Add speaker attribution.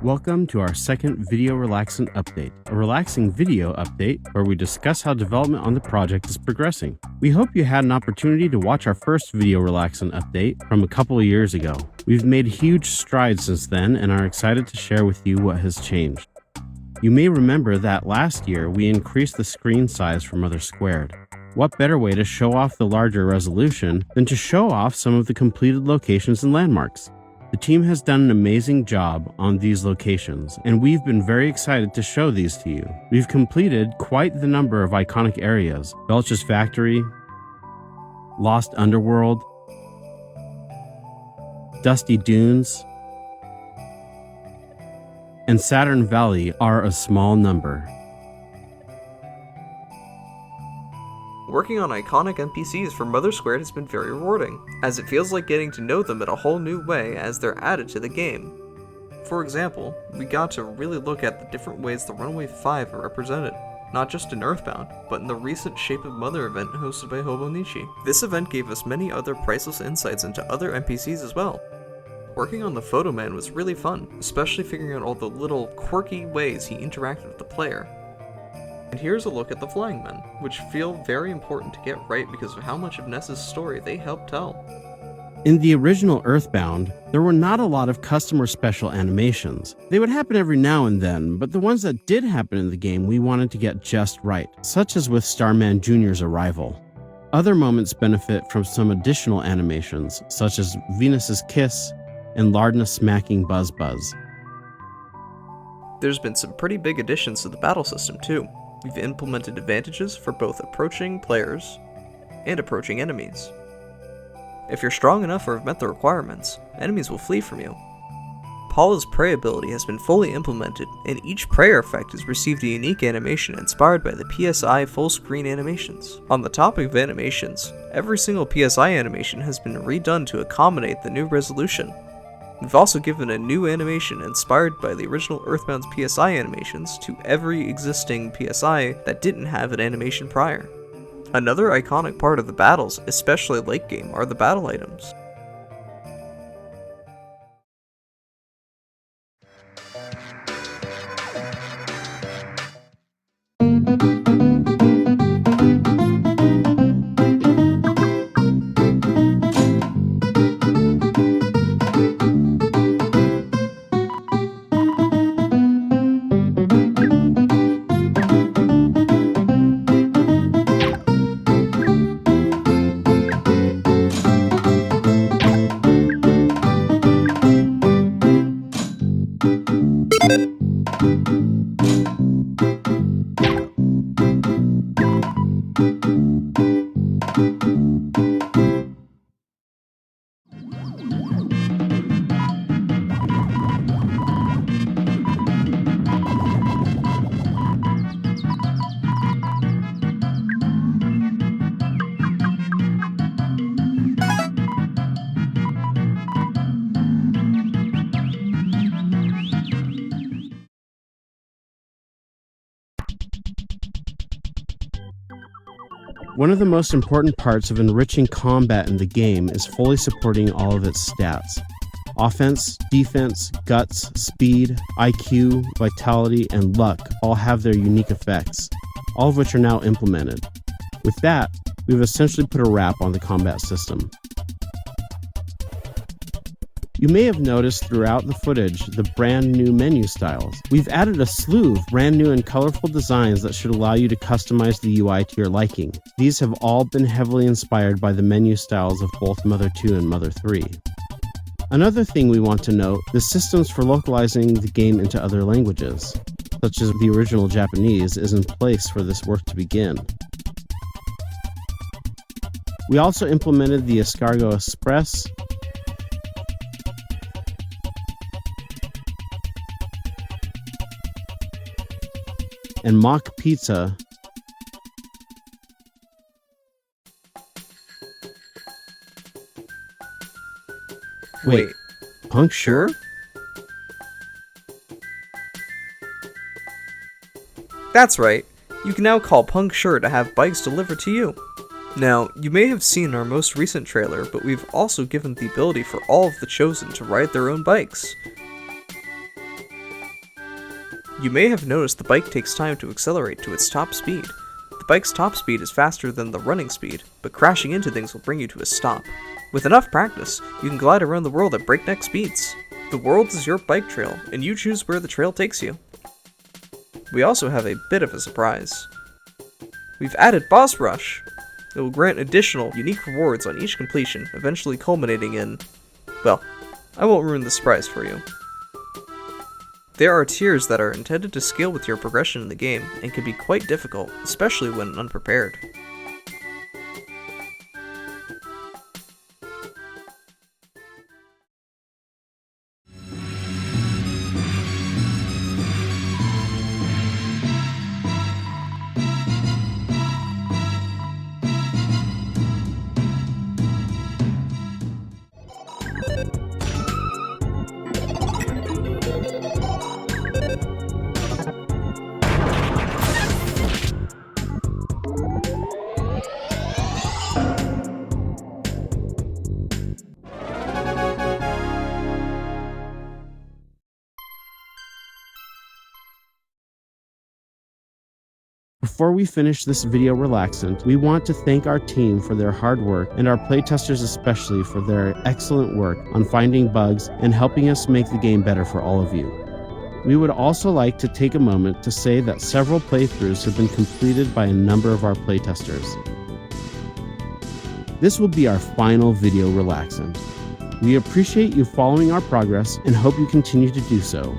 Speaker 1: Welcome to our second Video Relaxant update, a relaxing video update where we discuss how development on the project is progressing. We hope you had an opportunity to watch our first Video Relaxant update from a couple of years ago. We've made huge strides since then and are excited to share with you what has changed. You may remember that last year we increased the screen size for MOTHER². What better way to show off the larger resolution than to show off some of the completed locations and landmarks? The team has done an amazing job on these locations, and we've been very excited to show these to you. We've completed quite the number of iconic areas: Belch's Factory, Lost Underworld, Dusty Dunes, and Saturn Valley are a small number.
Speaker 2: Working on iconic NPCs for MOTHER² has been very rewarding, as it feels like getting to know them in a whole new way as they're added to the game. For example, we got to really look at the different ways the Runaway 5 are represented, not just in Earthbound, but in the recent Shape of Mother event hosted by Hobonichi. This event gave us many other priceless insights into other NPCs as well. Working on the Photo Man was really fun, especially figuring out all the little quirky ways he interacted with the player. And here's a look at the Flying Men, which feel very important to get right because of how much of Ness's story they help tell.
Speaker 1: In the original Earthbound, there were not a lot of customer special animations. They would happen every now and then, but the ones that did happen in the game we wanted to get just right, such as with Starman Jr.'s arrival. Other moments benefit from some additional animations, such as Venus's kiss and Lardna smacking Buzz Buzz.
Speaker 2: There's been some pretty big additions to the battle system too. We've implemented advantages for both approaching players and approaching enemies. If you're strong enough or have met the requirements, enemies will flee from you. Paula's prey ability has been fully implemented, and each prayer effect has received a unique animation inspired by the PSI full screen animations. On the topic of animations, every single PSI animation has been redone to accommodate the new resolution. We've also given a new animation inspired by the original Earthbound's PSI animations to every existing PSI that didn't have an animation prior. Another iconic part of the battles, especially late game, are the battle items.
Speaker 1: One of the most important parts of enriching combat in the game is fully supporting all of its stats. Offense, defense, guts, speed, IQ, vitality, and luck all have their unique effects, all of which are now implemented. With that, we've essentially put a wrap on the combat system. You may have noticed throughout the footage the brand new menu styles. We've added a slew of brand new and colorful designs that should allow you to customize the UI to your liking. These have all been heavily inspired by the menu styles of both MOTHER² and MOTHER³. Another thing we want to note, the systems for localizing the game into other languages, such as the original Japanese, is in place for this work to begin. We also implemented the Escargot Express, and mock pizza.
Speaker 2: Wait,
Speaker 1: puncture?
Speaker 2: That's right, you can now call Puncture to have bikes delivered to you. Now, you may have seen our most recent trailer, but we've also given the ability for all of the Chosen to ride their own bikes. You may have noticed the bike takes time to accelerate to its top speed. The bike's top speed is faster than the running speed, but crashing into things will bring you to a stop. With enough practice, you can glide around the world at breakneck speeds. The world is your bike trail, and you choose where the trail takes you. We also have a bit of a surprise. We've added Boss Rush! It will grant additional, unique rewards on each completion, eventually culminating in... well, I won't ruin the surprise for you. There are tiers that are intended to scale with your progression in the game, and can be quite difficult, especially when unprepared.
Speaker 1: Before we finish this video relaxant, we want to thank our team for their hard work and our playtesters especially for their excellent work on finding bugs and helping us make the game better for all of you. We would also like to take a moment to say that several playthroughs have been completed by a number of our playtesters. This will be our final video relaxant. We appreciate you following our progress and hope you continue to do so.